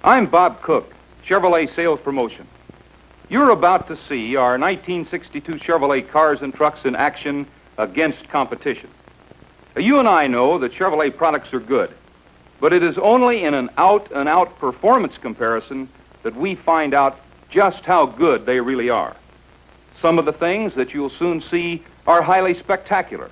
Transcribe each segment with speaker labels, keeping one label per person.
Speaker 1: I'm Bob Cook, Chevrolet Sales Promotion. You're about to see our 1962 Chevrolet cars and trucks in action against competition. You and I know that Chevrolet products are good, but it is only in an out-and-out performance comparison that we find out just how good they really are. Some of the things that you'll soon see are highly spectacular,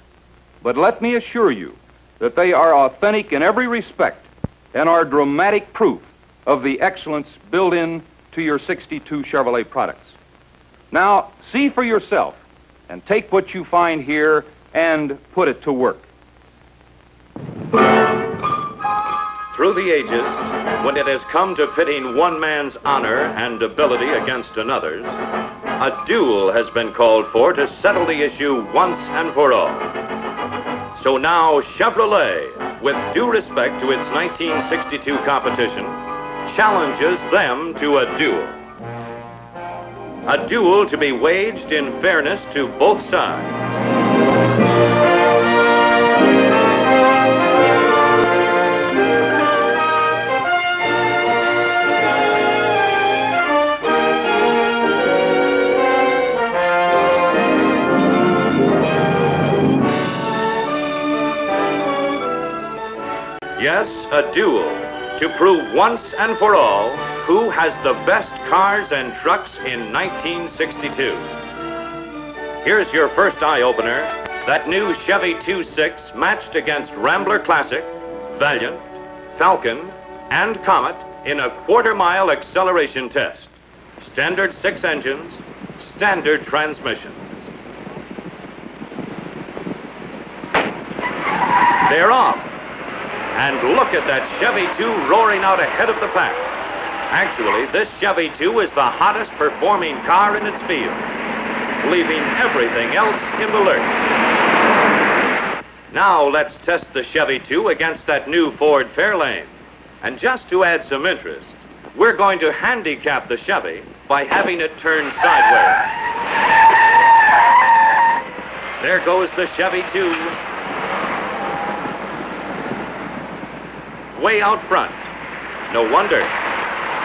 Speaker 1: but let me assure you that they are authentic in every respect and are dramatic proof of the excellence built in to your 62 Chevrolet products. Now, see for yourself and take what you find here and put it to work.
Speaker 2: Through the ages, when it has come to pitting one man's honor and ability against another's, a duel has been called for to settle the issue once and for all. So now Chevrolet, with due respect to its 1962 competition, challenges them to a duel. A duel to be waged in fairness to both sides. Yes, a duel to prove once and for all who has the best cars and trucks in 1962. Here's your first eye-opener, that new Chevy 2.6 matched against Rambler Classic, Valiant, Falcon, and Comet in a quarter-mile acceleration test. Standard 6 engines, standard transmissions. They're off. And look at that Chevy 2 roaring out ahead of the pack. Actually, this Chevy 2 is the hottest performing car in its field, leaving everything else in the lurch. Now let's test the Chevy 2 against that new Ford Fairlane. And just to add some interest, we're going to handicap the Chevy by having it turn sideways. There goes the Chevy 2. Way out front. No wonder.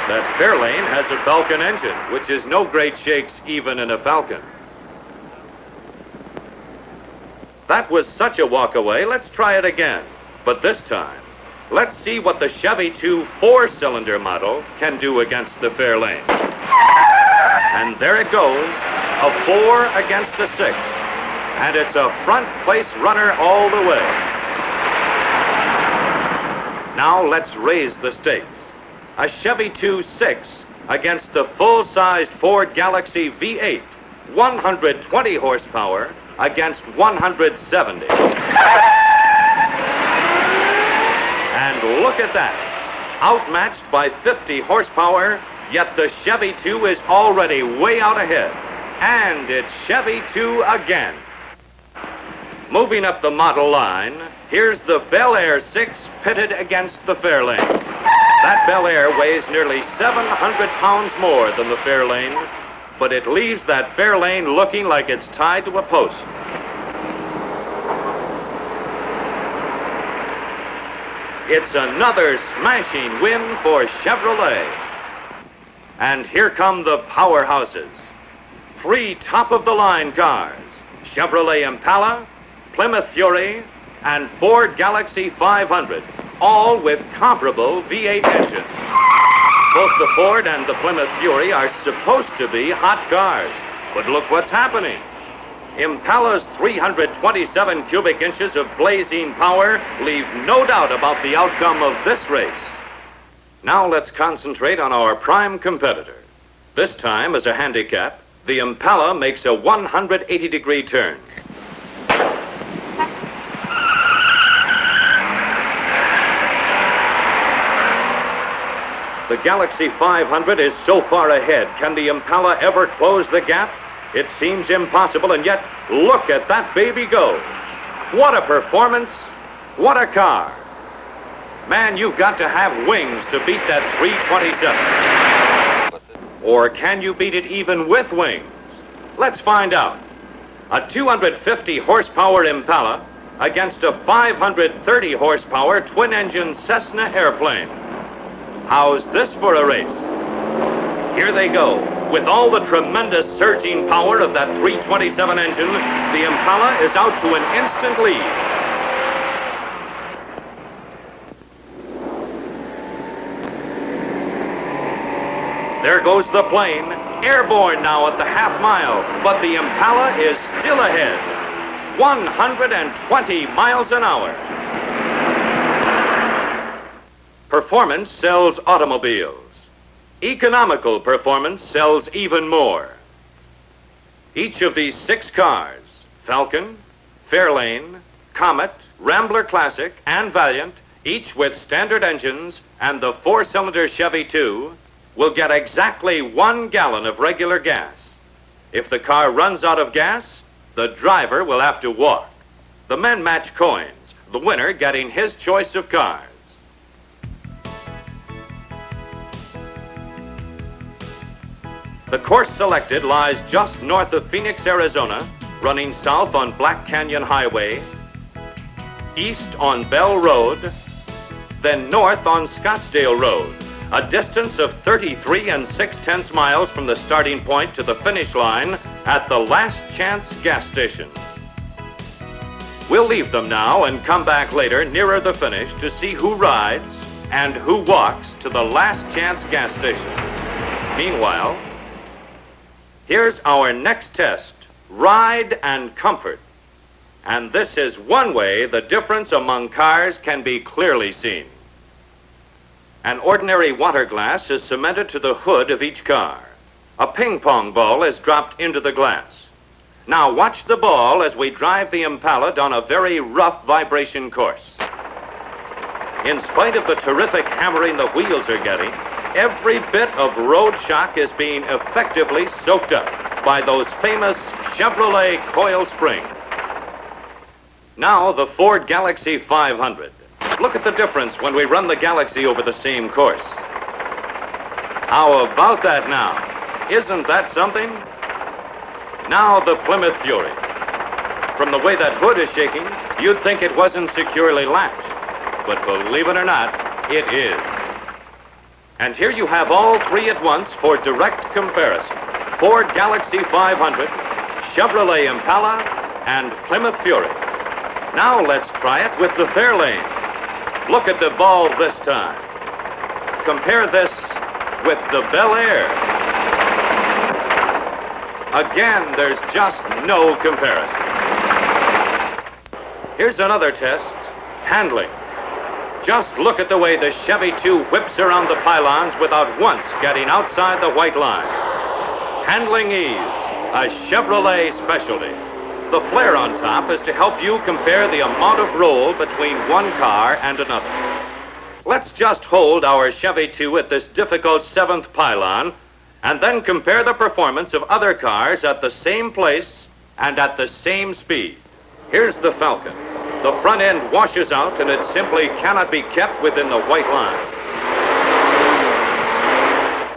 Speaker 2: That Fairlane has a Falcon engine, which is no great shakes even in a Falcon. That was such a walk away. Let's try it again. But this time, let's see what the Chevy 2 4-cylinder model can do against the Fairlane. And there it goes, a 4 against a 6. And it's a front place runner all the way. Now let's raise the stakes. A Chevy 2.6 against the full-sized Ford Galaxy V8, 120 horsepower against 170. And look at that. Outmatched by 50 horsepower, yet the Chevy 2 is already way out ahead. And it's Chevy 2 again. Moving up the model line, here's the Bel Air 6 pitted against the Fairlane. That Bel Air weighs nearly 700 pounds more than the Fairlane, but it leaves that Fairlane looking like it's tied to a post. It's another smashing win for Chevrolet. And here come the powerhouses. 3 top-of-the-line cars, Chevrolet Impala, Plymouth Fury, and Ford Galaxy 500, all with comparable V8 engines. Both the Ford and the Plymouth Fury are supposed to be hot cars, but look what's happening. Impala's 327 cubic inches of blazing power leave no doubt about the outcome of this race. Now let's concentrate on our prime competitor. This time, as a handicap, the Impala makes a 180-degree turn. The Galaxy 500 is so far ahead. Can the Impala ever close the gap? It seems impossible, and yet, look at that baby go. What a performance. What a car. Man, you've got to have wings to beat that 327. Or can you beat it even with wings? Let's find out. A 250 horsepower Impala against a 530 horsepower twin-engine Cessna airplane. How's this for a race? Here they go. With all the tremendous surging power of that 327 engine, the Impala is out to an instant lead. There goes the plane, airborne now at the half mile, but the Impala is still ahead. 120 miles an hour. Performance sells automobiles. Economical performance sells even more. Each of these 6 cars, Falcon, Fairlane, Comet, Rambler Classic, and Valiant, each with standard engines and the 4-cylinder Chevy 2, will get exactly 1 gallon of regular gas. If the car runs out of gas, the driver will have to walk. The men match coins, the winner getting his choice of cars. The course selected lies just north of Phoenix, Arizona, running south on Black Canyon Highway, east on Bell Road, then north on Scottsdale Road, a distance of 33 6/10 miles from the starting point to the finish line at the Last Chance gas station. We'll leave them now and come back later nearer the finish to see who rides and who walks to the Last Chance gas station. Meanwhile, here's our next test, ride and comfort. And this is one way the difference among cars can be clearly seen. An ordinary water glass is cemented to the hood of each car. A ping pong ball is dropped into the glass. Now watch the ball as we drive the Impala down a very rough vibration course. In spite of the terrific hammering the wheels are getting, every bit of road shock is being effectively soaked up by those famous Chevrolet coil springs. Now the Ford Galaxy 500. Look at the difference when we run the Galaxy over the same course. How about that now? Isn't that something? Now the Plymouth Fury. From the way that hood is shaking, you'd think it wasn't securely latched. But believe it or not, it is. And here you have all 3 at once for direct comparison. Ford Galaxy 500, Chevrolet Impala, and Plymouth Fury. Now let's try it with the Fairlane. Look at the ball this time. Compare this with the Bel Air. Again, there's just no comparison. Here's another test, handling. Just look at the way the Chevy 2 whips around the pylons without once getting outside the white line. Handling ease, a Chevrolet specialty. The flare on top is to help you compare the amount of roll between one car and another. Let's just hold our Chevy 2 at this difficult 7th pylon and then compare the performance of other cars at the same place and at the same speed. Here's the Falcon. The front end washes out and it simply cannot be kept within the white line.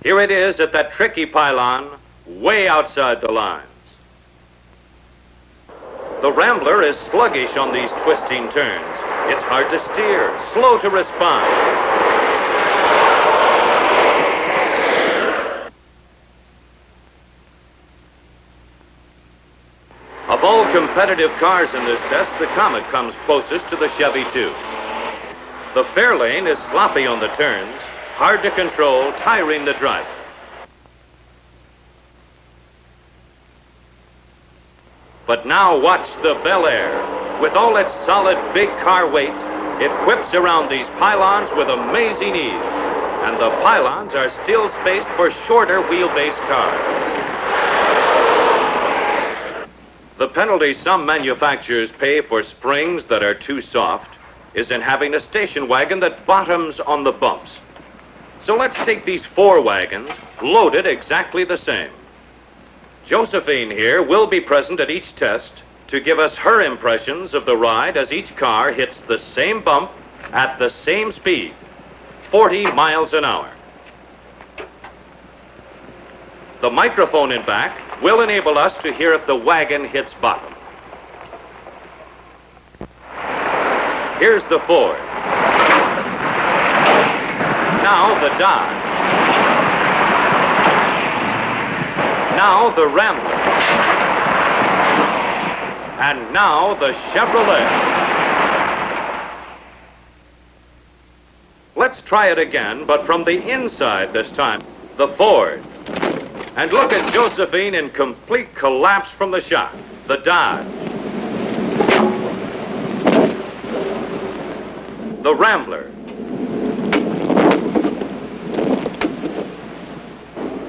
Speaker 2: Here it is at that tricky pylon, way outside the lines. The Rambler is sluggish on these twisting turns. It's hard to steer, slow to respond. Of all competitive cars in this test, the Comet comes closest to the Chevy 2. The Fairlane is sloppy on the turns, hard to control, tiring the driver. But now watch the Bel Air. With all its solid big car weight, it whips around these pylons with amazing ease. and the pylons are still spaced for shorter wheelbase cars. The penalty some manufacturers pay for springs that are too soft is in having a station wagon that bottoms on the bumps. So let's take these 4 wagons, loaded exactly the same. Josephine here will be present at each test to give us her impressions of the ride as each car hits the same bump at the same speed, 40 miles an hour. The microphone in back will enable us to hear if the wagon hits bottom. Here's the Ford. Now the Dodge. Now the Rambler. And now the Chevrolet. Let's try it again, but from the inside this time. The Ford. And look at Josephine in complete collapse from the shock. The Dodge. The Rambler.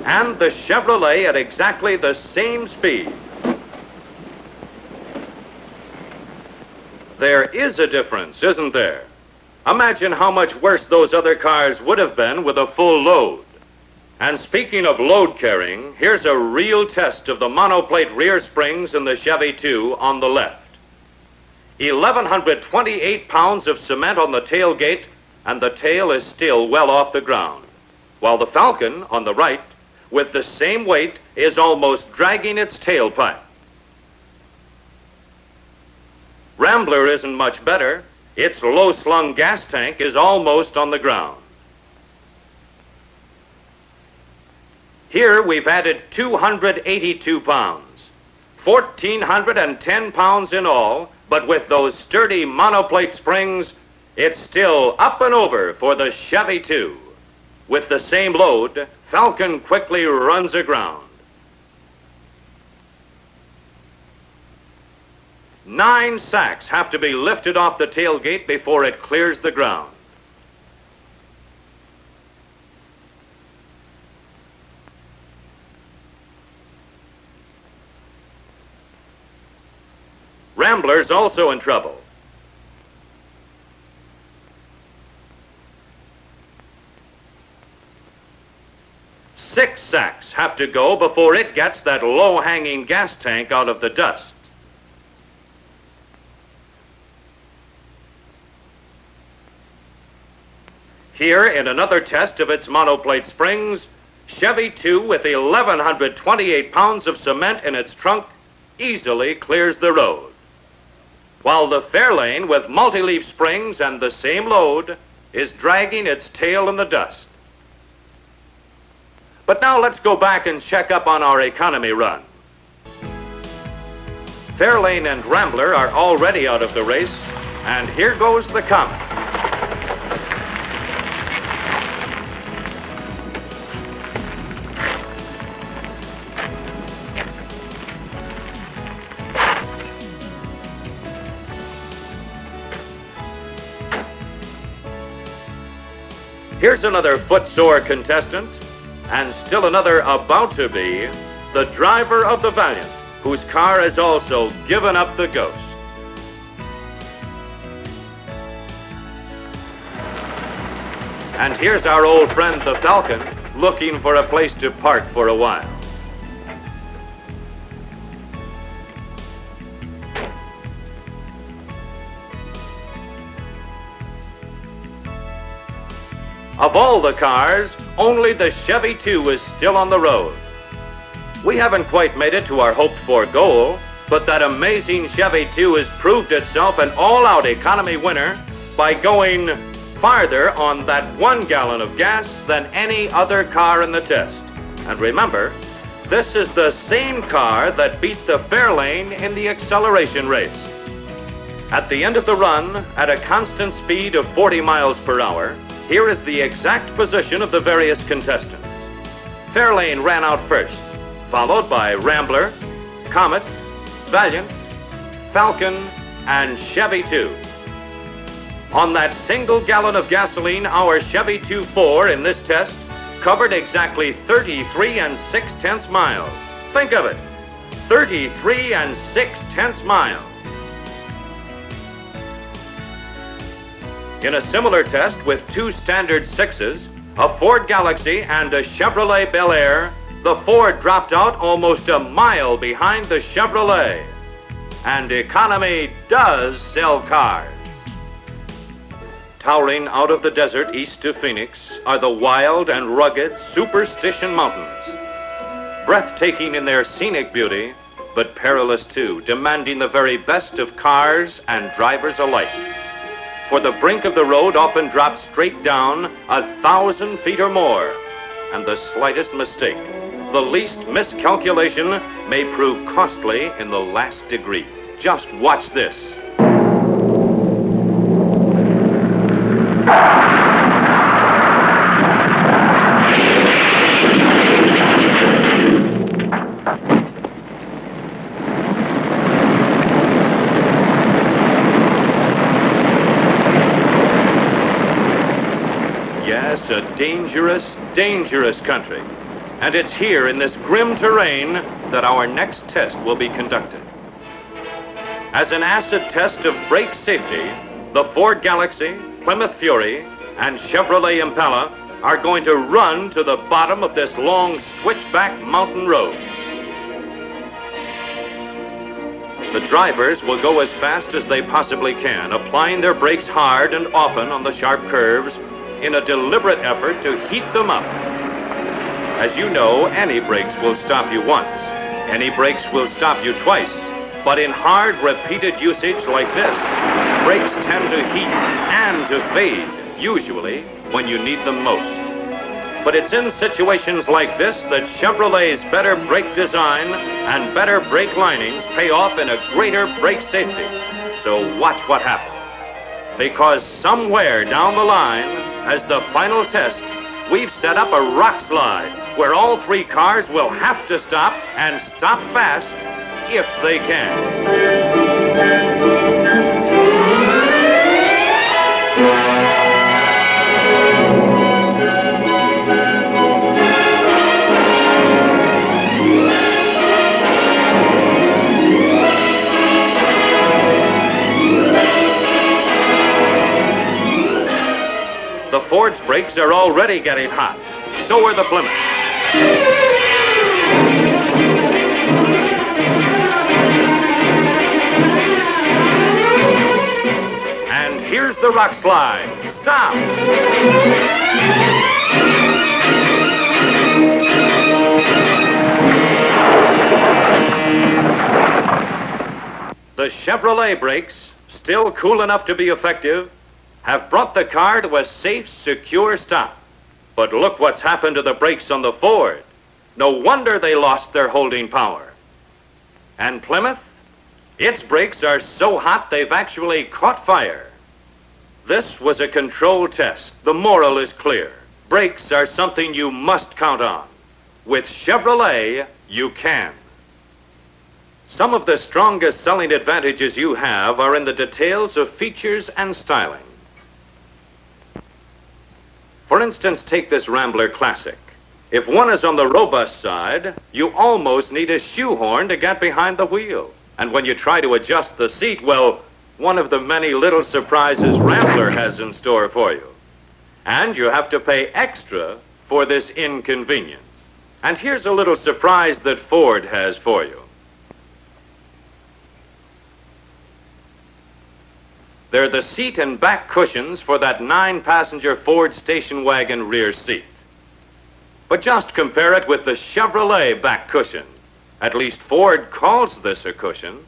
Speaker 2: And the Chevrolet at exactly the same speed. There is a difference, isn't there? Imagine how much worse those other cars would have been with a full load. And speaking of load carrying, here's a real test of the monoplate rear springs in the Chevy 2 on the left. 1,128 pounds of cement on the tailgate, and the tail is still well off the ground. While the Falcon on the right, with the same weight, is almost dragging its tailpipe. Rambler isn't much better. Its low-slung gas tank is almost on the ground. Here we've added 282 pounds, 1,410 pounds in all, but with those sturdy monoplate springs, it's still up and over for the Chevy 2. With the same load, Falcon quickly runs aground. 9 sacks have to be lifted off the tailgate before it clears the ground. Rambler's also in trouble. Six sacks have to go before it gets that low-hanging gas tank out of the dust. Here, in another test of its monoplate springs, Chevy 2 with 1,128 pounds of cement in its trunk easily clears the road, while the Fairlane with multi-leaf springs and the same load is dragging its tail in the dust. But now let's go back and check up on our economy run. Fairlane and Rambler are already out of the race, and here goes the Comet. Here's another footsore contestant, and still another about to be, the driver of the Valiant, whose car has also given up the ghost. And here's our old friend the Falcon, looking for a place to park for a while. Of all the cars, only the Chevy 2 is still on the road. We haven't quite made it to our hoped-for goal, but that amazing Chevy 2 has proved itself an all-out economy winner by going farther on that 1 gallon of gas than any other car in the test. And remember, this is the same car that beat the Fairlane in the acceleration race. At the end of the run, at a constant speed of 40 miles per hour, here is the exact position of the various contestants. Fairlane ran out first, followed by Rambler, Comet, Valiant, Falcon, and Chevy 2. On that single gallon of gasoline, our Chevy 2.4 in this test covered exactly 33 6/10 miles. Think of it, 33 6/10 miles. In a similar test with two standard sixes, a Ford Galaxy and a Chevrolet Bel Air, the Ford dropped out almost a mile behind the Chevrolet. And economy does sell cars. Towering out of the desert east of Phoenix are the wild and rugged Superstition Mountains. Breathtaking in their scenic beauty, but perilous too, demanding the very best of cars and drivers alike. For the brink of the road often drops straight down 1,000 feet or more, and the slightest mistake, the least miscalculation may prove costly in the last degree. Just watch this. Yes, a dangerous, dangerous country. And it's here in this grim terrain that our next test will be conducted. As an acid test of brake safety, the Ford Galaxy, Plymouth Fury, and Chevrolet Impala are going to run to the bottom of this long switchback mountain road. The drivers will go as fast as they possibly can, applying their brakes hard and often on the sharp curves in a deliberate effort to heat them up. As you know, any brakes will stop you once. Any brakes will stop you twice. But in hard, repeated usage like this, brakes tend to heat and to fade, usually when you need them most. But it's in situations like this that Chevrolet's better brake design and better brake linings pay off in a greater brake safety. So watch what happens. Because somewhere down the line, as the final test, we've set up a rock slide where all three cars will have to stop and stop fast if they can. The Ford's brakes are already getting hot. So are the Plymouth. And here's the rock slide. Stop. The Chevrolet brakes, still cool enough to be effective, have brought the car to a safe, secure stop. But look what's happened to the brakes on the Ford. No wonder they lost their holding power. And Plymouth? Its brakes are so hot they've actually caught fire. This was a controlled test. The moral is clear. Brakes are something you must count on. With Chevrolet, you can. Some of the strongest selling advantages you have are in the details of features and styling. For instance, take this Rambler Classic. If one is on the robust side, you almost need a shoehorn to get behind the wheel. And when you try to adjust the seat, well, one of the many little surprises Rambler has in store for you. And you have to pay extra for this inconvenience. And here's a little surprise that Ford has for you. They're the seat and back cushions for that 9-passenger Ford station wagon rear seat. But just compare it with the Chevrolet back cushion. At least Ford calls this a cushion.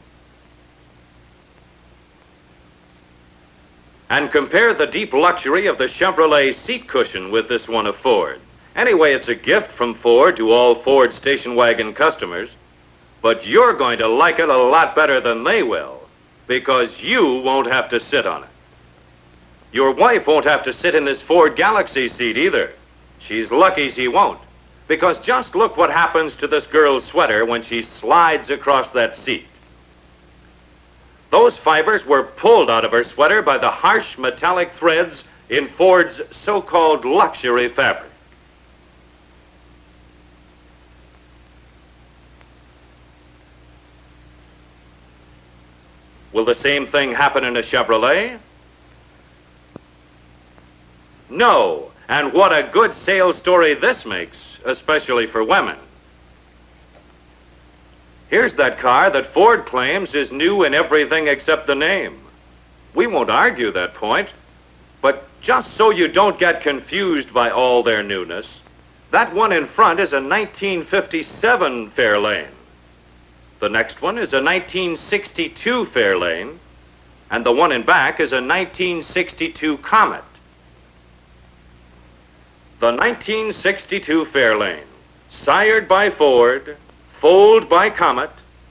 Speaker 2: And compare the deep luxury of the Chevrolet seat cushion with this one of Ford. Anyway, it's a gift from Ford to all Ford station wagon customers. But you're going to like it a lot better than they will, because you won't have to sit on it. Your wife won't have to sit in this Ford Galaxy seat either. She's lucky she won't, because just look what happens to this girl's sweater when she slides across that seat. Those fibers were pulled out of her sweater by the harsh metallic threads in Ford's so-called luxury fabric. Will the same thing happen in a Chevrolet? No. And what a good sales story this makes, especially for women. Here's that car that Ford claims is new in everything except the name. We won't argue that point, but just so you don't get confused by all their newness, that one in front is a 1957 Fairlane. The next one is a 1962 Fairlane, and the one in back is a 1962 Comet. The 1962 Fairlane, sired by Ford, foaled by Comet,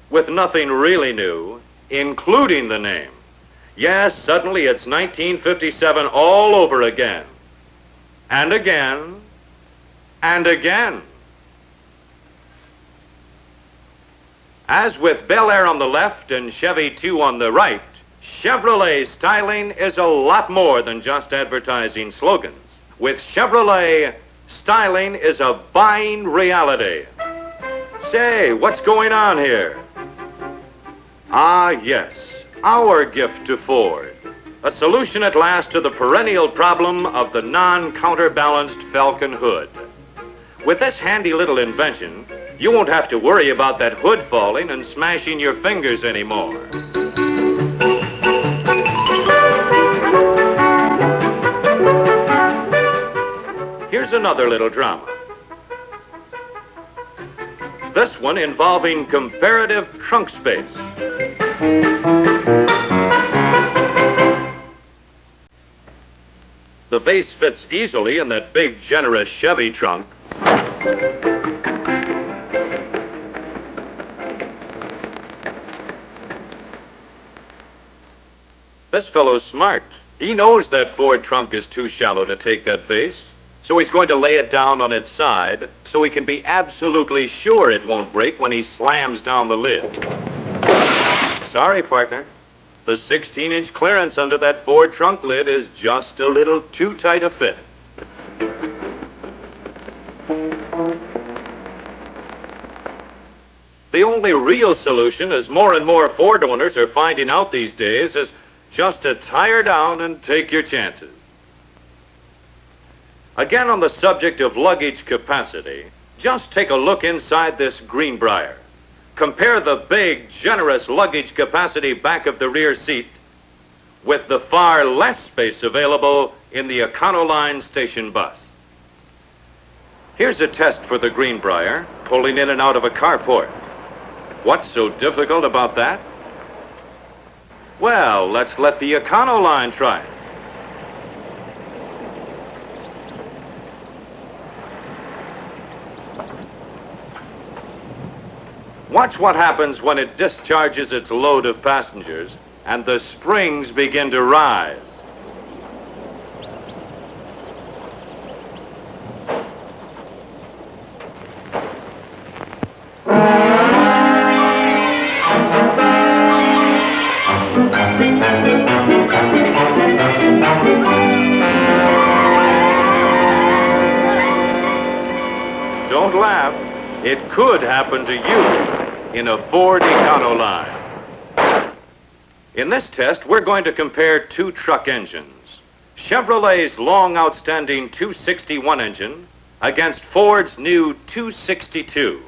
Speaker 2: with nothing really new, including the name. Yes, suddenly it's 1957 all over again. And again, and again. As with Bel Air on the left and Chevy 2 on the right, Chevrolet styling is a lot more than just advertising slogans. With Chevrolet, styling is a buying reality. Say, what's going on here? Ah, yes, our gift to Ford. A solution at last to the perennial problem of the non-counterbalanced Falcon hood. With this handy little invention, you won't have to worry about that hood falling and smashing your fingers anymore. Here's another little drama. This one involving comparative trunk space. The base fits easily in that big, generous Chevy trunk. This fellow's smart. He knows that Ford trunk is too shallow to take that base, so he's going to lay it down on its side so he can be absolutely sure it won't break when he slams down the lid. Sorry, partner. The 16-inch clearance under that Ford trunk lid is just a little too tight a fit. The only real solution, as more and more Ford owners are finding out these days, is just to tire down and take your chances. Again, on the subject of luggage capacity, just take a look inside this Greenbrier. Compare the big, generous luggage capacity back of the rear seat with the far less space available in the Econoline station bus. Here's a test for the Greenbrier, pulling in and out of a carport. What's so difficult about that? Well, let's let the Econoline try it. Watch what happens when it discharges its load of passengers and the springs begin to rise. Don't laugh. It could happen to you in a Ford Econoline. In this test, we're going to compare two truck engines. Chevrolet's long outstanding 261 engine against Ford's new 262.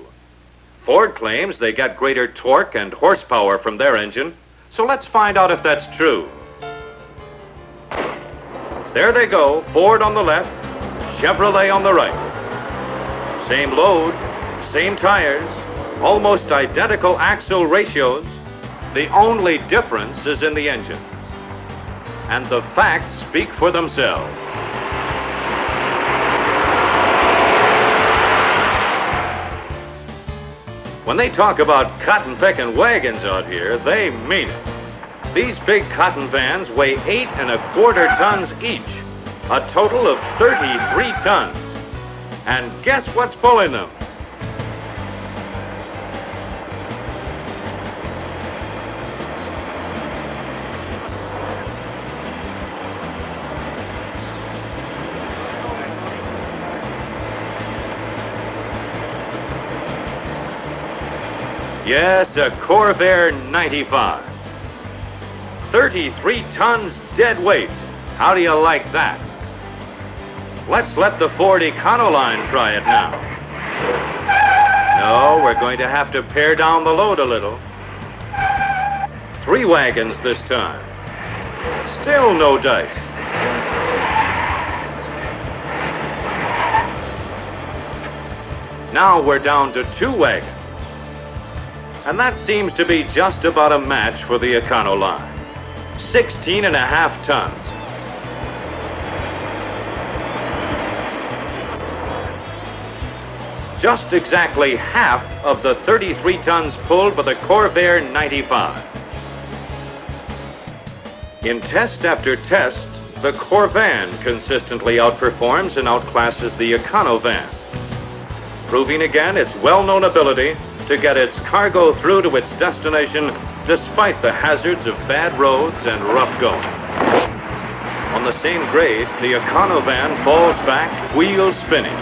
Speaker 2: Ford claims they get greater torque and horsepower from their engine, so let's find out if that's true. There they go, Ford on the left, Chevrolet on the right. Same load, same tires, almost identical axle ratios. The only difference is in the engines. And the facts speak for themselves. When they talk about cotton-picking wagons out here, they mean it. These big cotton vans weigh 8 1/4 tons each, a total of 33 tons. And guess what's pulling them? Yes, a Corvair 95. 33 tons dead weight. How do you like that? Let's let the Ford Econoline try it now. No, we're going to have to pare down the load a little. 3 wagons this time. Still no dice. Now we're down to 2 wagons. And that seems to be just about a match for the Econoline. 16.5 tons. Just exactly half of the 33 tons pulled by the Corvair 95. In test after test, the Corvan consistently outperforms and outclasses the Econovan, proving again its well-known ability to get its cargo through to its destination despite the hazards of bad roads and rough going. On the same grade, the Econovan falls back, wheels spinning.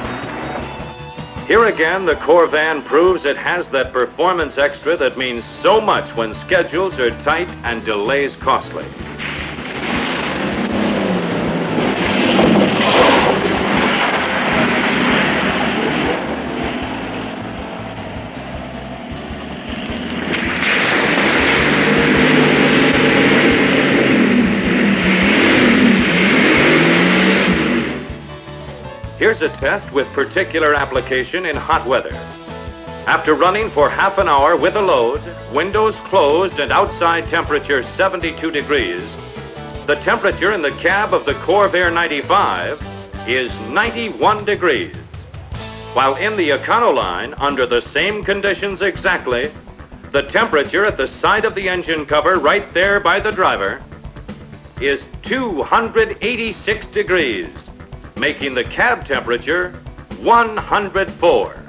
Speaker 2: Here again, the Corvan proves it has that performance extra that means so much when schedules are tight and delays costly. Here's a test with particular application in hot weather. After running for half an hour with a load, windows closed and outside temperature 72 degrees, the temperature in the cab of the Corvair 95 is 91 degrees. While in the Econoline, under the same conditions exactly, the temperature at the side of the engine cover right there by the driver is 286 degrees. Making the cab temperature 104.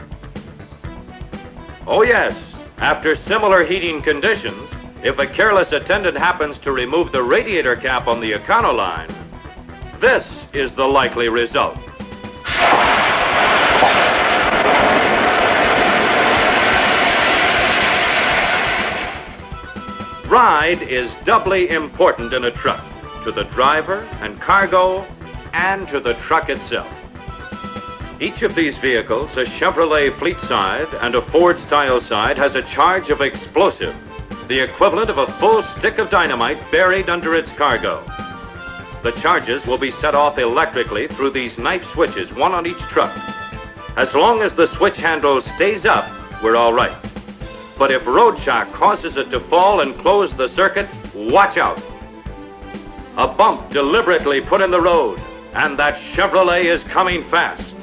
Speaker 2: Oh yes, after similar heating conditions, if a careless attendant happens to remove the radiator cap on the Econoline, this is the likely result. Ride is doubly important in a truck, to the driver and cargo, and to the truck itself. Each of these vehicles, a Chevrolet fleet side and a Ford style side, has a charge of explosive, the equivalent of a full stick of dynamite buried under its cargo. The charges will be set off electrically through these knife switches, one on each truck. As long as the switch handle stays up, we're all right. But if road shock causes it to fall and close the circuit, watch out. A bump deliberately put in the road, and that Chevrolet is coming fast.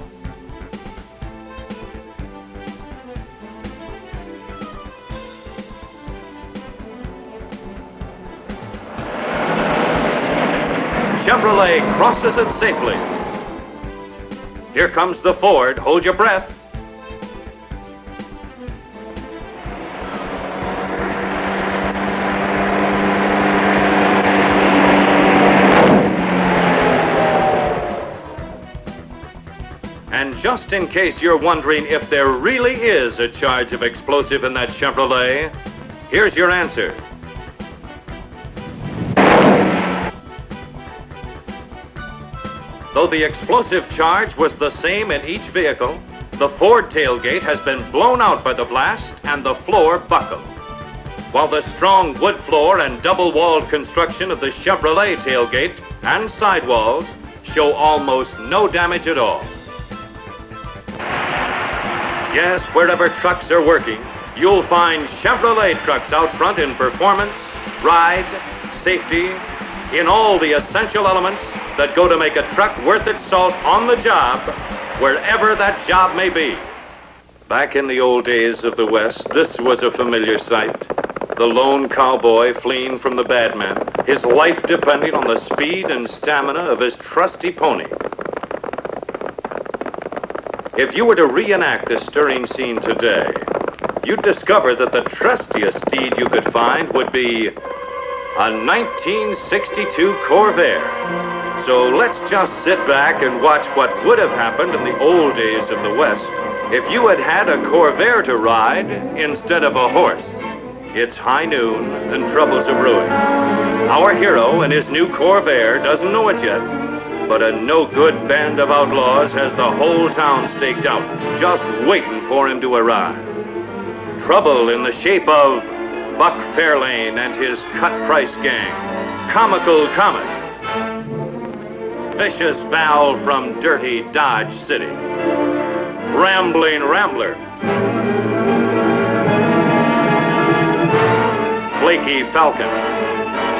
Speaker 2: Chevrolet crosses it safely. Here comes the Ford. Hold your breath. And just in case you're wondering if there really is a charge of explosive in that Chevrolet, here's your answer. Though the explosive charge was the same in each vehicle, the Ford tailgate has been blown out by the blast and the floor buckled, while the strong wood floor and double-walled construction of the Chevrolet tailgate and sidewalls show almost no damage at all. Yes, wherever trucks are working, you'll find Chevrolet trucks out front in performance, ride, safety, in all the essential elements that go to make a truck worth its salt on the job, wherever that job may be. Back in the old days of the West, this was a familiar sight. The lone cowboy fleeing from the bad man, his life depending on the speed and stamina of his trusty pony. If you were to reenact this stirring scene today, you'd discover that the trustiest steed you could find would be a 1962 Corvair. So let's just sit back and watch what would have happened in the old days of the West If you had had a Corvair to ride instead of a horse, it's high noon and trouble's a brewing. Our hero and his new Corvair doesn't know it yet, but a no-good band of outlaws has the whole town staked out, just waiting for him to arrive. Trouble in the shape of Buck Fairlane and his cut-price gang, Comical Comet, Vicious Val from dirty Dodge City, Rambling Rambler, Flaky Falcon.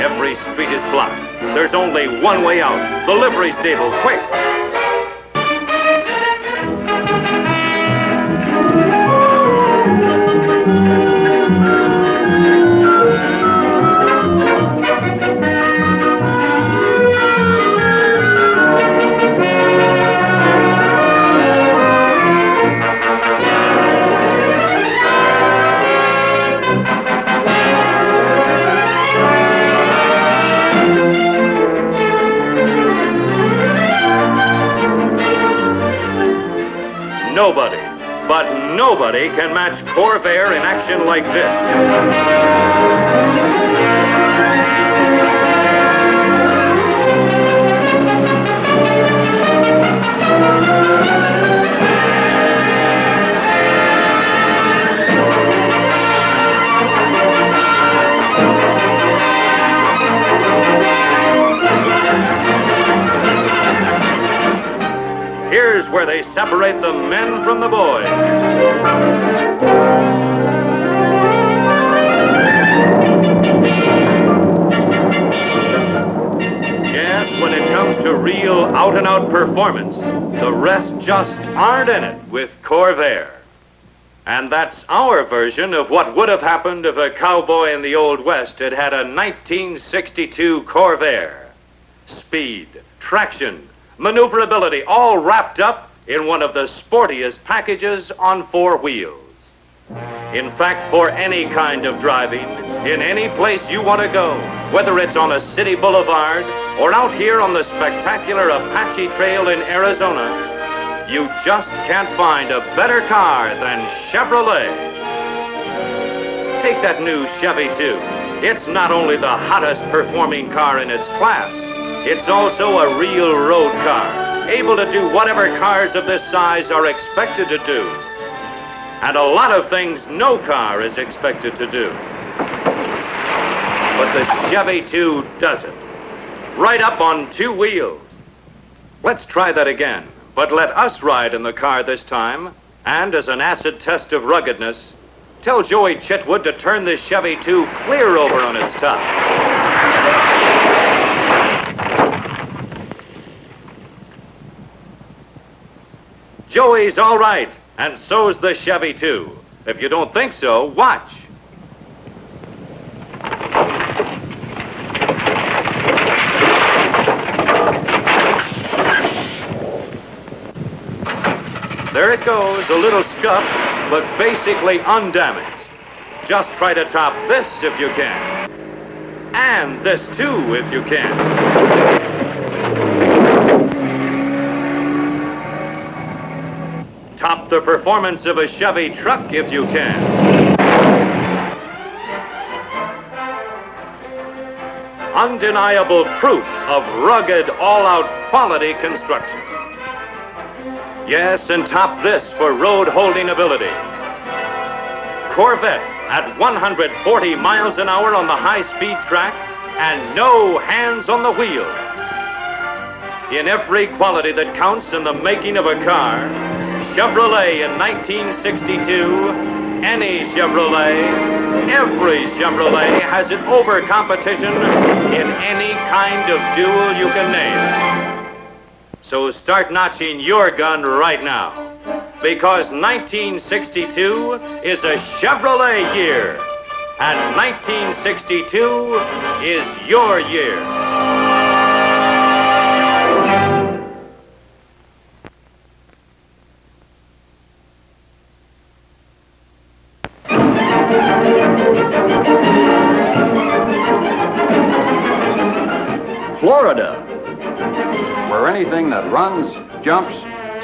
Speaker 2: Every street is blocked. There's only one way out. The livery stable, quick! Nobody, but nobody can match Corvair in action like this. Here's where they separate the men from the boys. Yes, when it comes to real out-and-out performance, the rest just aren't in it with Corvair. And that's our version of what would have happened if a cowboy in the Old West had had a 1962 Corvair. Speed, traction, maneuverability, all wrapped up in one of the sportiest packages on four wheels. In fact, for any kind of driving, in any place you want to go, whether it's on a city boulevard or out here on the spectacular Apache Trail in Arizona, you just can't find a better car than Chevrolet. Take that new Chevy 2. It's not only the hottest performing car in its class, it's also a real road car, able to do whatever cars of this size are expected to do. And a lot of things no car is expected to do. But the Chevy 2 does it. Right up on two wheels. Let's try that again, but let us ride in the car this time, and as an acid test of ruggedness, tell Joey Chitwood to turn this Chevy 2 clear over on its top. Joey's all right, and so's the Chevy 2. If you don't think so, watch. There it goes, a little scuffed, but basically undamaged. Just try to top this if you can. And this too, if you can. Top the performance of a Chevy truck if you can. Undeniable proof of rugged, all-out quality construction. Yes, and top this for road holding ability. Corvette at 140 miles an hour on the high-speed track and no hands on the wheel. In every quality that counts in the making of a car, Chevrolet in 1962, any Chevrolet, every Chevrolet has it over competition in any kind of duel you can name. So start notching your gun right now, because 1962 is a Chevrolet year, and 1962 is your year.
Speaker 3: Florida, where anything that runs, jumps,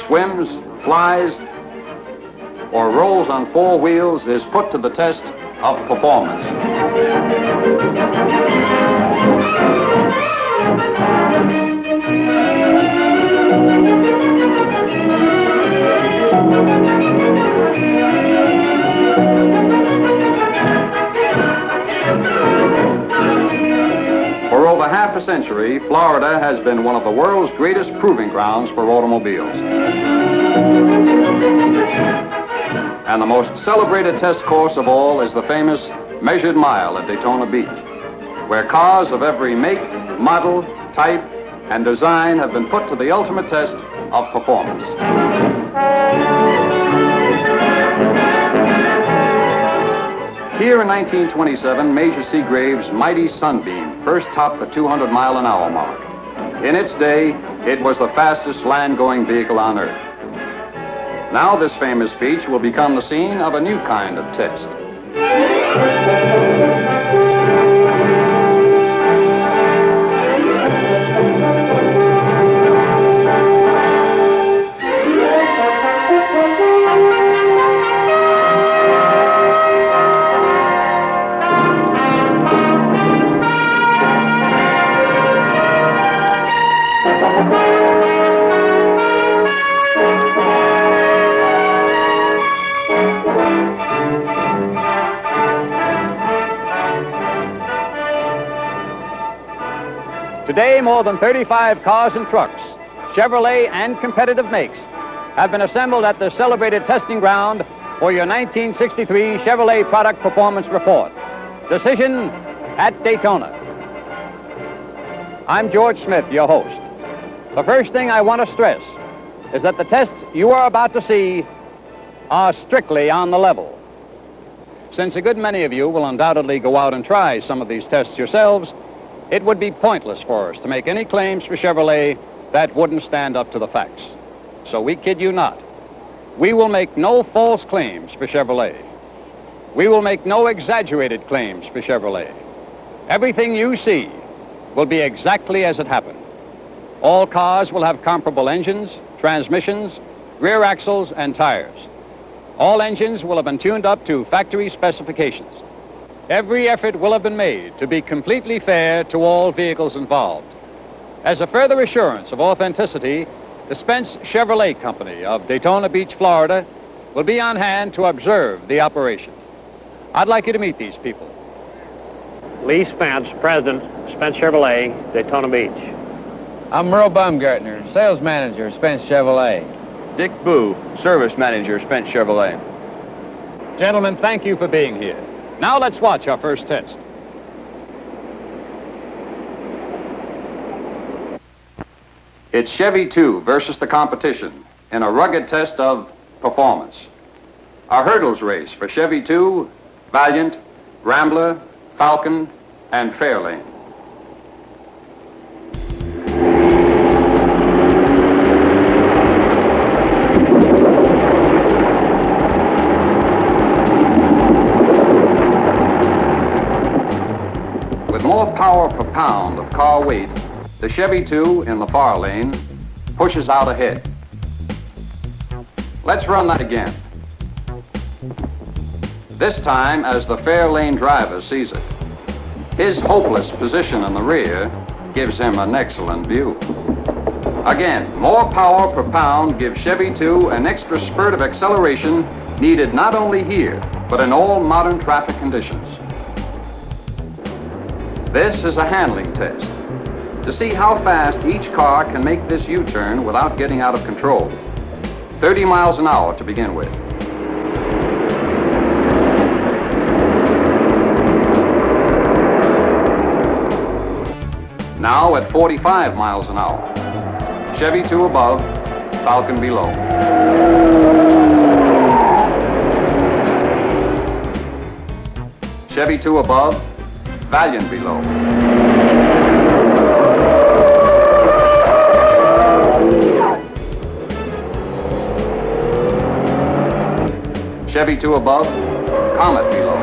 Speaker 3: swims, flies, or rolls on four wheels is put to the test of performance. For over half a century, Florida has been one of the world's greatest proving grounds for automobiles. And the most celebrated test course of all is the famous measured mile at Daytona Beach, where cars of every make, model, type, and design have been put to the ultimate test of performance. Here in 1927, Major Seagrave's mighty Sunbeam first topped the 200-mile-an-hour mark. In its day, it was the fastest land-going vehicle on Earth. Now this famous beach will become the scene of a new kind of test.
Speaker 4: Today, more than 35 cars and trucks, Chevrolet and competitive makes, have been assembled at the celebrated testing ground for your 1963 Chevrolet Product Performance Report. Decision at Daytona. I'm George Smith, your host. The first thing I want to stress is that the tests you are about to see are strictly on the level. Since a good many of you will undoubtedly go out and try some of these tests yourselves, it would be pointless for us to make any claims for Chevrolet that wouldn't stand up to the facts. So we kid you not. We will make no false claims for Chevrolet. We will make no exaggerated claims for Chevrolet. Everything you see will be exactly as it happened. All cars will have comparable engines, transmissions, rear axles, and tires. All engines will have been tuned up to factory specifications. Every effort will have been made to be completely fair to all vehicles involved. As a further assurance of authenticity, the Spence Chevrolet Company of Daytona Beach, Florida, will be on hand to observe the operation. I'd like you to meet these people.
Speaker 5: Lee Spence, President, Spence Chevrolet, Daytona Beach.
Speaker 6: I'm Merle Baumgartner, Sales Manager, Spence Chevrolet.
Speaker 1: Dick Boo, Service Manager, Spence Chevrolet.
Speaker 4: Gentlemen, thank you for being here. Now let's watch our first test.
Speaker 3: It's Chevy 2 versus the competition in a rugged test of performance. A hurdles race for Chevy 2, Valiant, Rambler, Falcon, and Fairlane. With more power per pound of car weight, the Chevy 2 in the far lane pushes out ahead. Let's run that again. This time as the fair lane driver sees it. His hopeless position in the rear gives him an excellent view. Again, more power per pound gives Chevy 2 an extra spurt of acceleration needed not only here, but in all modern traffic conditions. This is a handling test to see how fast each car can make this U-turn without getting out of control. 30 miles an hour to begin with. Now at 45 miles an hour. Chevy 2 above, Falcon below. Chevy 2 above, Valiant below. Chevy 2 above, Comet below.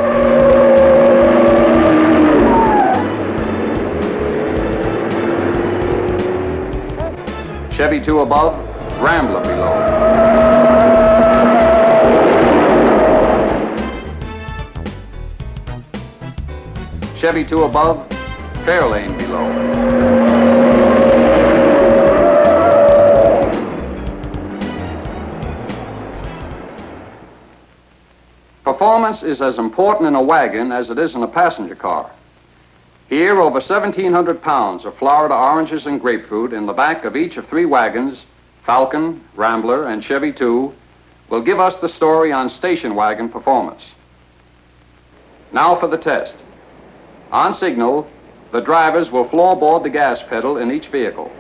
Speaker 3: Chevy 2 above, Rambler below. Chevy 2 above, Fairlane below. Performance is as important in a wagon as it is in a passenger car. Here, over 1,700 pounds of Florida oranges and grapefruit in the back of each of 3 wagons, Falcon, Rambler, and Chevy 2, will give us the story on station wagon performance. Now for the test. On signal, the drivers will floorboard the gas pedal in each vehicle.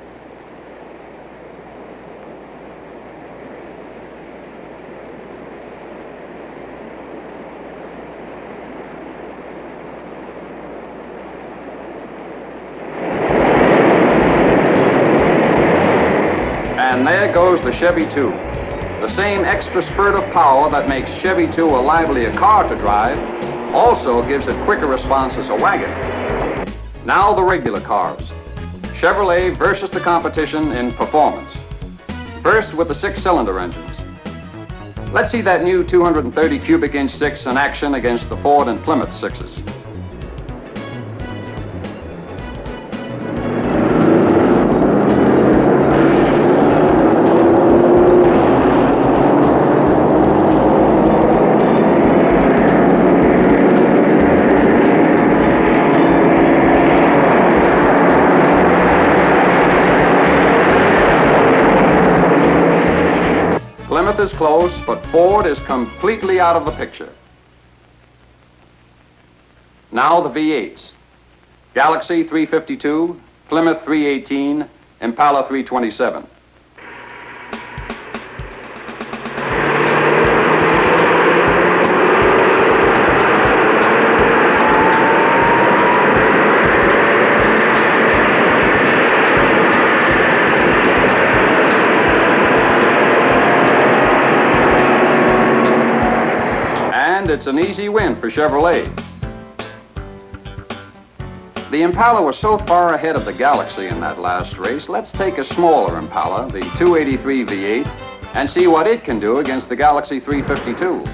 Speaker 3: And there goes the Chevy 2. The same extra spurt of power that makes Chevy 2 a livelier car to drive also gives it quicker response as a wagon. Now the regular cars. Chevrolet versus the competition in performance. First with the 6-cylinder engines. Let's see that new 230 cubic inch 6 in action against the Ford and Plymouth 6s. Plymouth is close, but Ford is completely out of the picture. Now the V8s. Galaxy 352, Plymouth 318, Impala 327. It's an easy win for Chevrolet. The Impala was so far ahead of the Galaxy in that last race, let's take a smaller Impala, the 283 V8, and see what it can do against the Galaxy 352.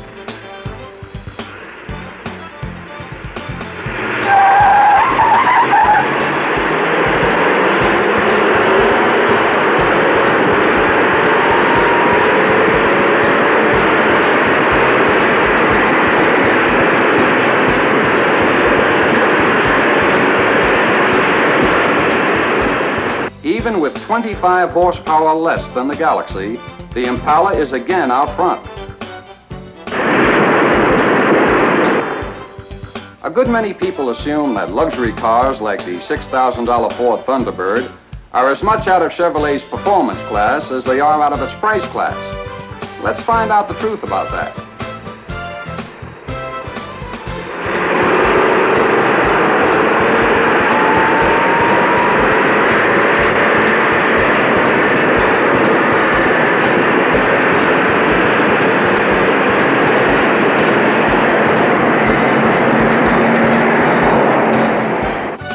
Speaker 3: Even with 25 horsepower less than the Galaxy, the Impala is again out front. A good many people assume that luxury cars like the $6,000 Ford Thunderbird are as much out of Chevrolet's performance class as they are out of its price class. Let's find out the truth about that.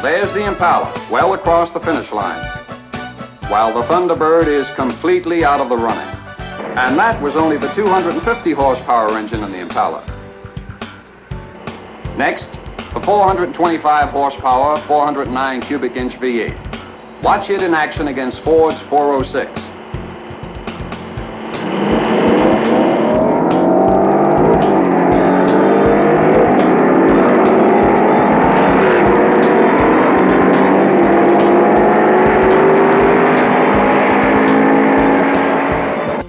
Speaker 3: There's the Impala, well across the finish line, while the Thunderbird is completely out of the running. And that was only the 250 horsepower engine in the Impala. Next, the 425 horsepower, 409 cubic inch V8. Watch it in action against Ford's 406.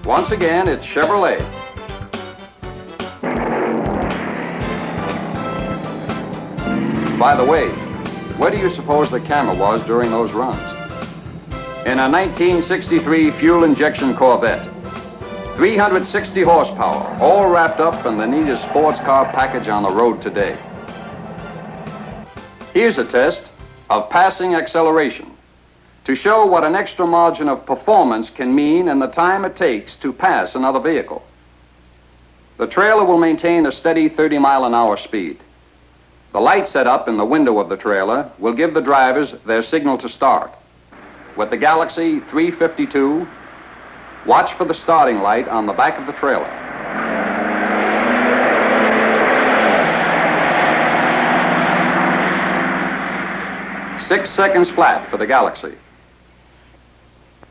Speaker 3: Once again, it's Chevrolet. By the way, where do you suppose the camera was during those runs? In a 1963 fuel injection Corvette. 360 horsepower, all wrapped up in the neatest sports car package on the road today. Here's a test of passing acceleration to show what an extra margin of performance can mean in the time it takes to pass another vehicle. The trailer will maintain a steady 30-mile-an-hour speed. The light set up in the window of the trailer will give the drivers their signal to start. With the Galaxy 352, watch for the starting light on the back of the trailer. 6 seconds flat for the Galaxy.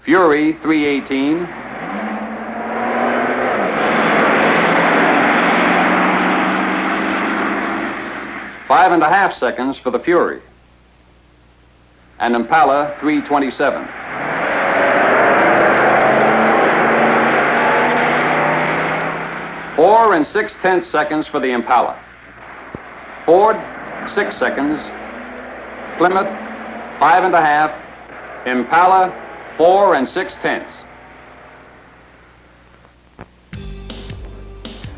Speaker 3: Fury 318. 5.5 seconds for the Fury. And Impala 327. 4 6/10 seconds for the Impala. Ford, 6 seconds. Plymouth, 5.5. Impala, 4 6/10.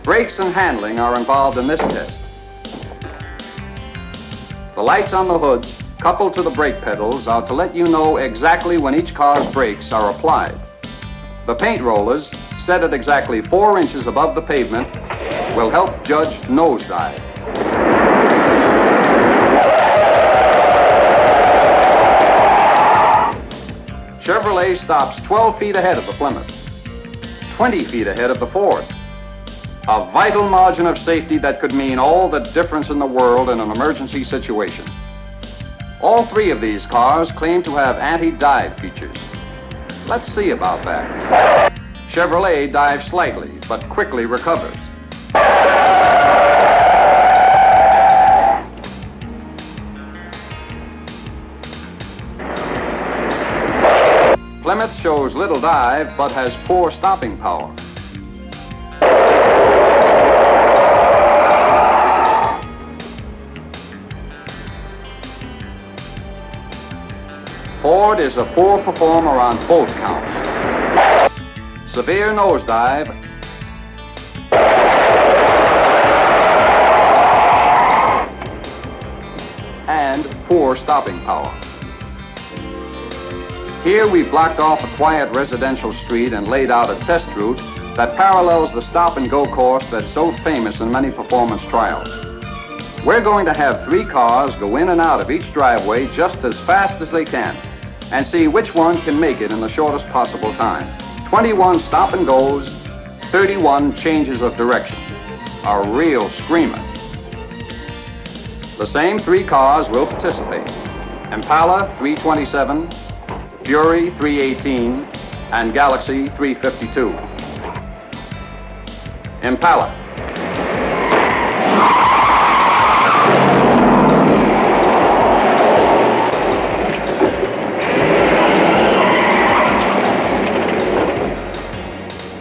Speaker 3: Brakes and handling are involved in this test. The lights on the hoods, coupled to the brake pedals, are to let you know exactly when each car's brakes are applied. The paint rollers, set at exactly 4 inches above the pavement, will help judge nosedive. Chevrolet stops 12 feet ahead of the Plymouth, 20 feet ahead of the Ford. A vital margin of safety that could mean all the difference in the world in an emergency situation. All 3 of these cars claim to have anti-dive features. Let's see about that. Chevrolet dives slightly, but quickly recovers. Plymouth shows little dive, but has poor stopping power. Ford is a poor performer on both counts. Severe nosedive. And poor stopping power. Here we've blocked off a quiet residential street and laid out a test route that parallels the stop-and-go course that's so famous in many performance trials. We're going to have 3 cars go in and out of each driveway just as fast as they can and see which one can make it in the shortest possible time. 21 stop-and-goes, 31 changes of direction. A real screamer. The same 3 cars will participate. Impala 327, Fury 318, and Galaxy 352. Impala.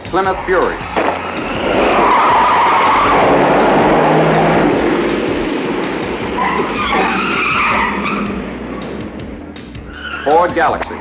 Speaker 3: Plymouth Fury. Ford Galaxy.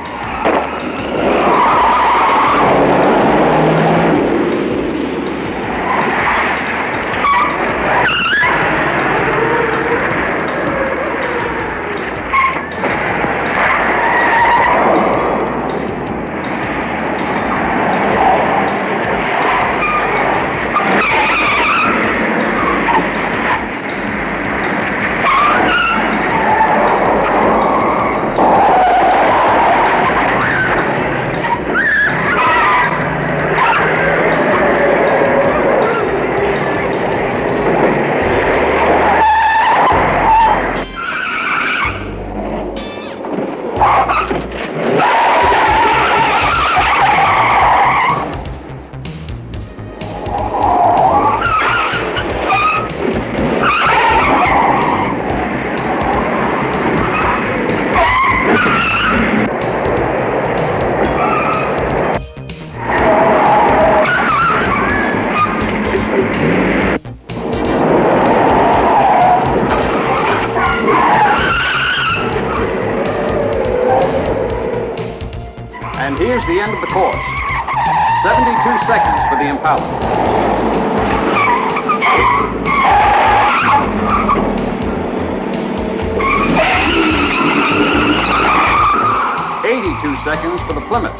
Speaker 3: And here's the end of the course. 72 seconds for the Impala. $82 for the Plymouth.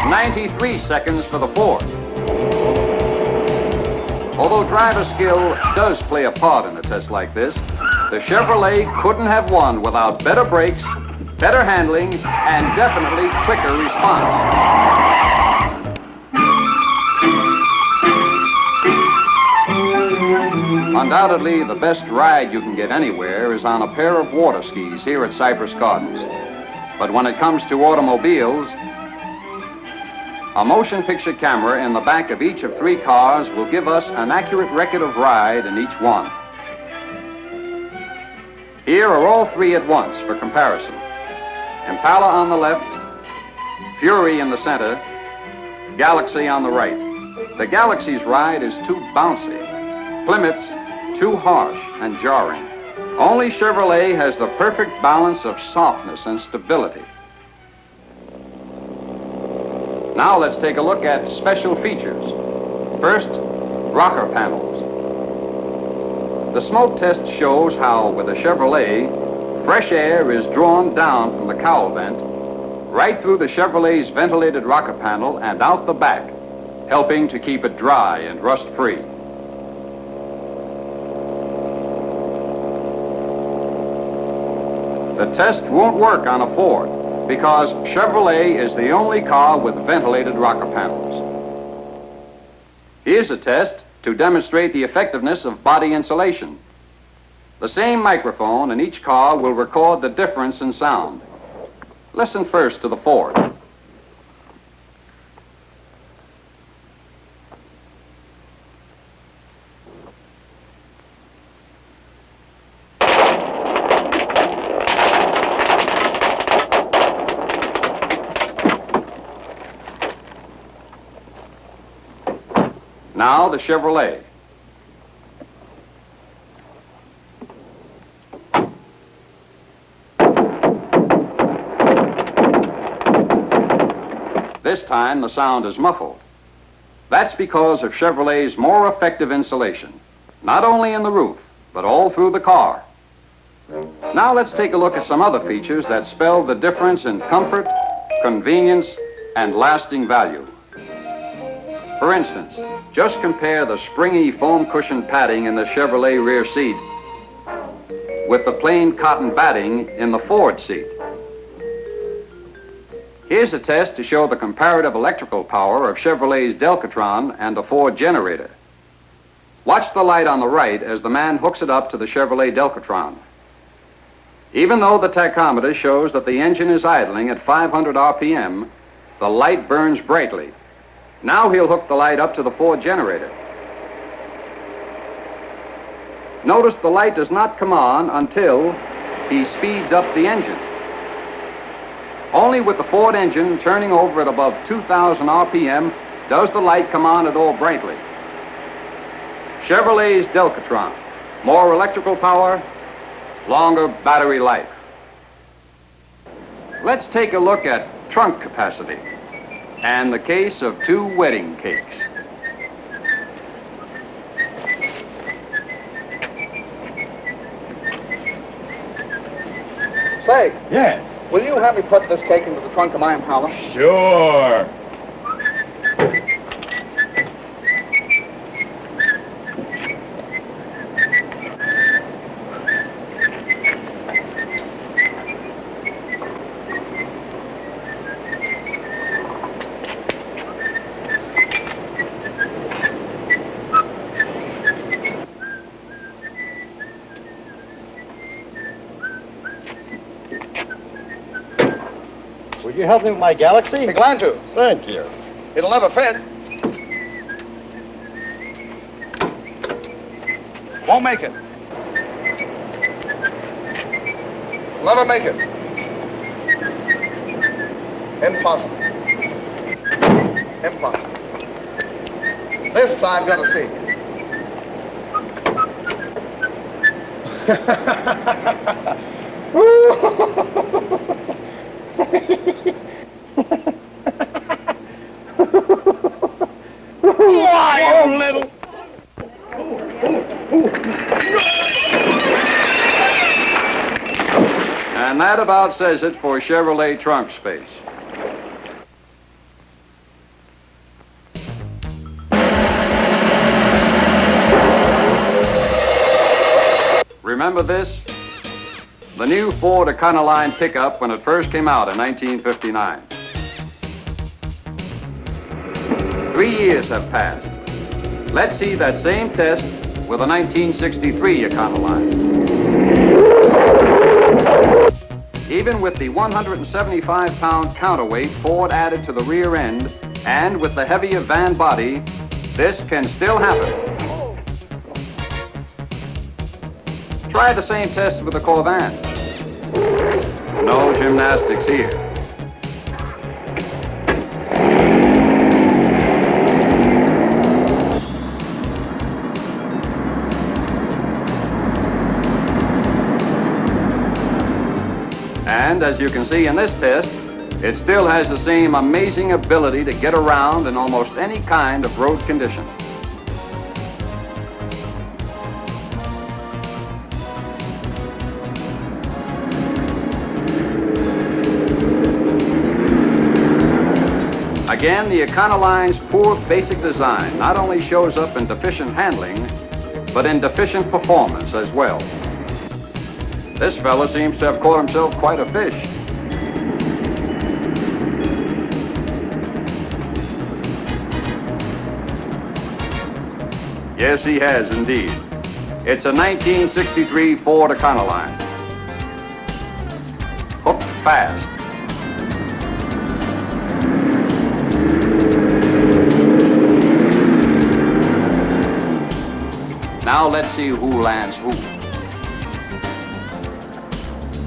Speaker 3: $93 for the Ford. Although driver skill does play a part in a test like this, the Chevrolet couldn't have won without better brakes, better handling, and definitely quicker response. Undoubtedly, the best ride you can get anywhere is on a pair of water skis here at Cypress Gardens. But when it comes to automobiles, a motion picture camera in the back of each of 3 cars will give us an accurate record of ride in each one. Here are all 3 at once for comparison. Impala on the left, Fury in the center, Galaxy on the right. The Galaxy's ride is too bouncy. Plymouth's too harsh and jarring. Only Chevrolet has the perfect balance of softness and stability. Now let's take a look at special features. First, rocker panels. The smoke test shows how, with a Chevrolet, fresh air is drawn down from the cowl vent right through the Chevrolet's ventilated rocker panel and out the back, helping to keep it dry and rust-free. The test won't work on a Ford because Chevrolet is the only car with ventilated rocker panels. Here's a test to demonstrate the effectiveness of body insulation. The same microphone in each car will record the difference in sound. Listen first to the Ford. Now the Chevrolet. This time the sound is muffled. That's because of Chevrolet's more effective insulation, not only in the roof, but all through the car. Now let's take a look at some other features that spell the difference in comfort, convenience, and lasting value. For instance, just compare the springy foam cushion padding in the Chevrolet rear seat with the plain cotton batting in the Ford seat. Here's a test to show the comparative electrical power of Chevrolet's Delcatron and the Ford generator. Watch the light on the right as the man hooks it up to the Chevrolet Delcatron. Even though the tachometer shows that the engine is idling at 500 RPM, the light burns brightly. Now he'll hook the light up to the Ford generator. Notice the light does not come on until he speeds up the engine. Only with the Ford engine turning over at above 2,000 RPM does the light come on at all brightly. Chevrolet's Delcatron. More electrical power, longer battery life. Let's take a look at trunk capacity and the case of 2 wedding cakes.
Speaker 7: Say,
Speaker 8: Yes.
Speaker 7: will you have me put this cake into the trunk of my Impala?
Speaker 8: Sure.
Speaker 5: Would you help me with my Galaxy?
Speaker 7: Be glad to.
Speaker 5: Thank you.
Speaker 7: It'll never fit. Won't make it. Never make it. Impossible. Impossible. This I've got to see.
Speaker 5: Why, you little...
Speaker 3: And that about says it for Chevrolet trunk space. Remember this? The new Ford Econoline pickup when it first came out in 1959. 3 years have passed. Let's see that same test with a 1963 Econoline. Even with the 175-pound counterweight Ford added to the rear end, and with the heavier van body, this can still happen. Try the same test with the Corvair. No gymnastics here. And as you can see in this test, it still has the same amazing ability to get around in almost any kind of road condition. Again, the Econoline's poor basic design not only shows up in deficient handling, but in deficient performance as well. This fella seems to have caught himself quite a fish. Yes, he has indeed. It's a 1963 Ford Econoline. Hooked fast. Now let's see who lands who.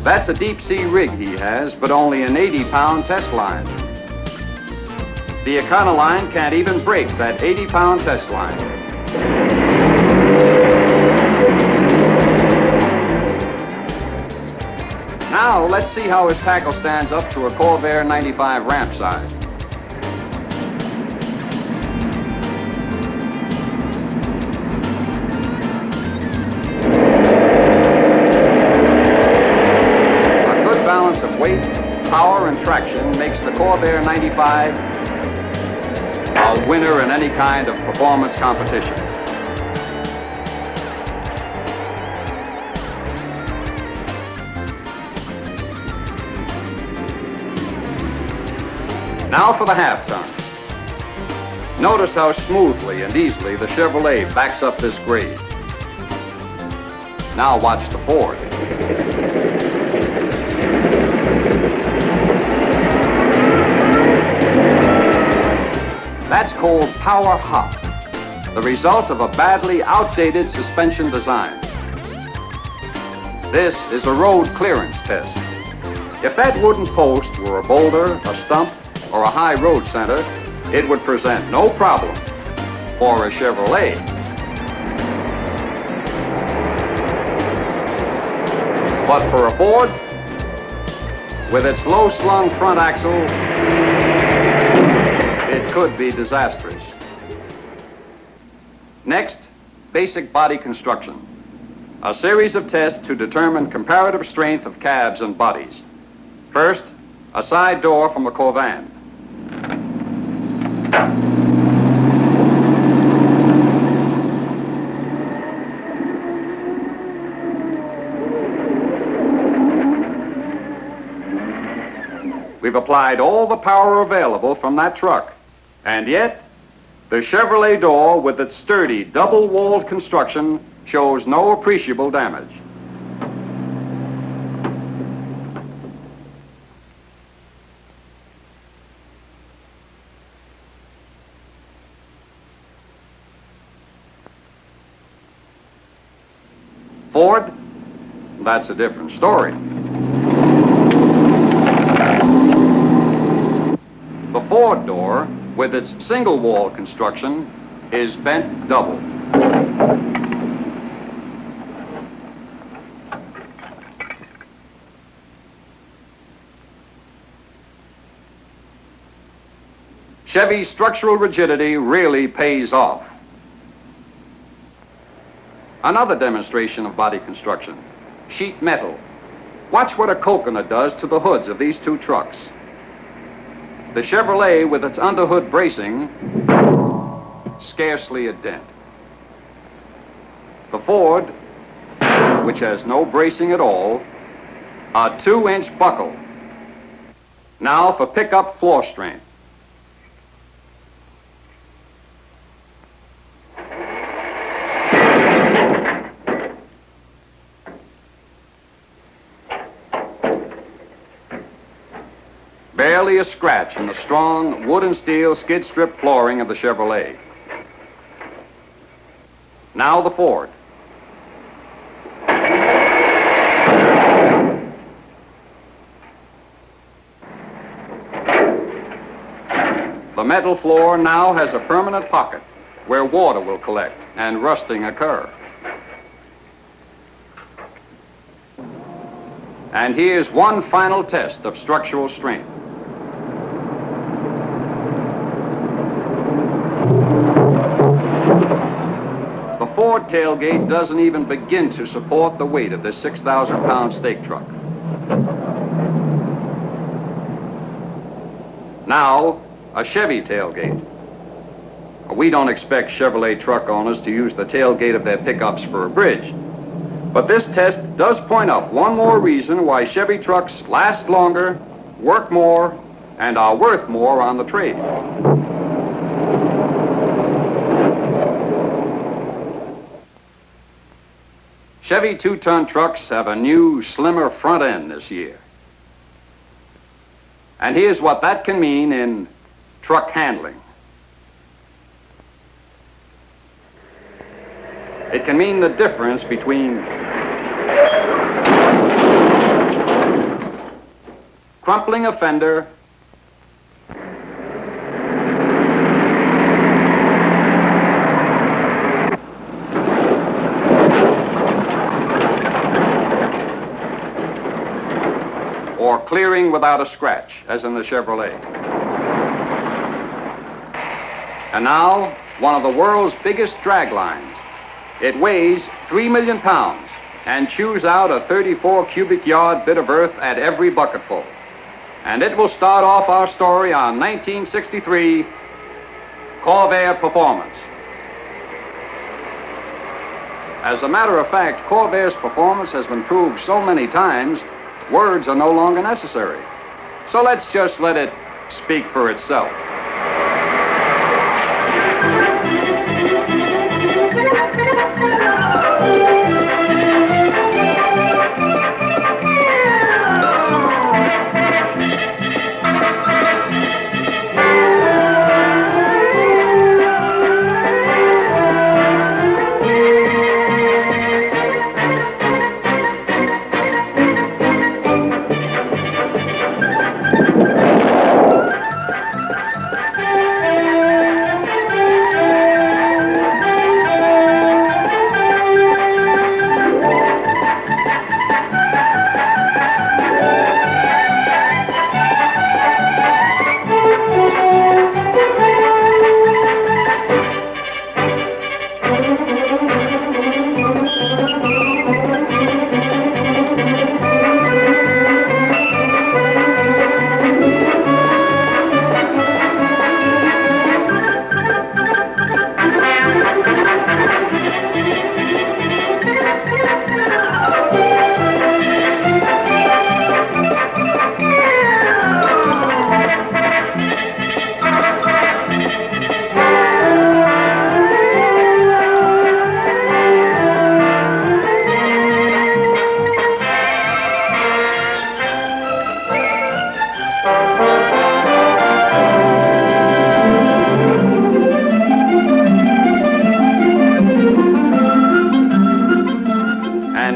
Speaker 3: That's a deep sea rig he has, but only an 80-pound test line. The Econoline can't even break that 80-pound test line. Now let's see how his tackle stands up to a Corvair 95 ramp size. Of weight, power, and traction makes the Corvair 95 a winner in any kind of performance competition. Now for the half-ton. Notice how smoothly and easily the Chevrolet backs up this grade. Now watch the Ford. That's called power hop, the result of a badly outdated suspension design. This is a road clearance test. If that wooden post were a boulder, a stump, or a high road center, it would present no problem for a Chevrolet. But for a Ford, with its low-slung front axle, it could be disastrous. Next, basic body construction. A series of tests to determine comparative strength of cabs and bodies. First, a side door from a Corvair. We've applied all the power available from that truck. And yet, the Chevrolet door with its sturdy double-walled construction shows no appreciable damage. Ford, that's a different story. The Ford door, with its single-wall construction, is bent double. Chevy's structural rigidity really pays off. Another demonstration of body construction, sheet metal. Watch what a coconut does to the hoods of these two trucks. The Chevrolet, with its underhood bracing, scarcely a dent. The Ford, which has no bracing at all, a 2-inch buckle. Now for pickup floor strength. Barely a scratch in the strong wood and steel skid strip flooring of the Chevrolet. Now the Ford. The metal floor now has a permanent pocket where water will collect and rusting occur. And here's one final test of structural strength. The Ford tailgate doesn't even begin to support the weight of this 6,000-pound stake truck. Now, a Chevy tailgate. We don't expect Chevrolet truck owners to use the tailgate of their pickups for a bridge. But this test does point out one more reason why Chevy trucks last longer, work more, and are worth more on the trade. Chevy 2-ton trucks have a new, slimmer front end this year. And here's what that can mean in truck handling. It can mean the difference between crumpling a fender or clearing without a scratch, as in the Chevrolet. And now, one of the world's biggest drag lines. It weighs 3 million pounds and chews out a 34 cubic yard bit of earth at every bucketful. And it will start off our story on 1963 Corvair performance. As a matter of fact, Corvair's performance has been proved so many times, words are no longer necessary. So let's just let it speak for itself.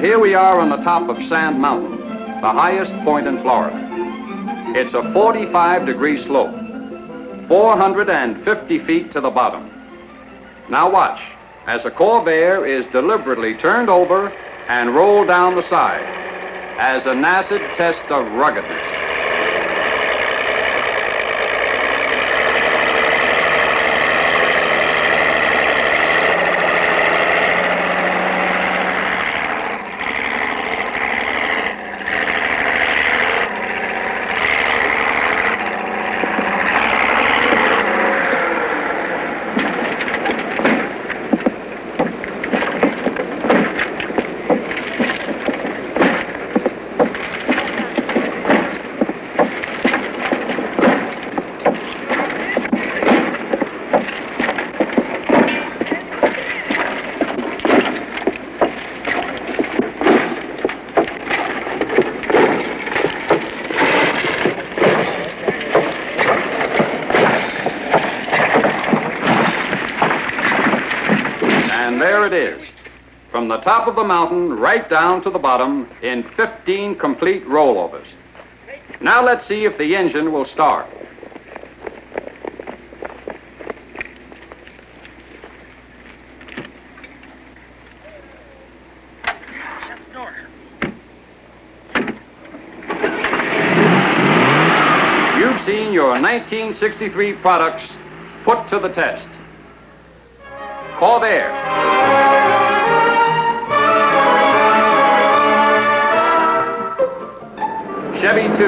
Speaker 3: Here we are on the top of Sand Mountain, the highest point in Florida. It's a 45-degree slope, 450 feet to the bottom. Now watch, as a Corvair is deliberately turned over and rolled down the side as an acid test of ruggedness. it is. From the top of the mountain right down to the bottom in 15 complete rollovers. Now let's see if the engine will start. You've seen your 1963 products put to the test. Corvair. Chevy 2.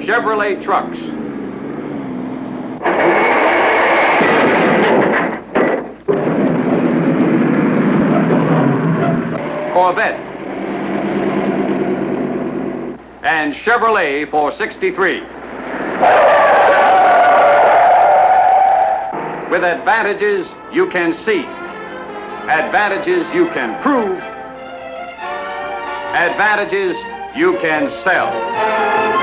Speaker 3: Chevrolet trucks. Corvette. And Chevrolet for 63. With advantages you can see, advantages you can prove, advantages you can sell.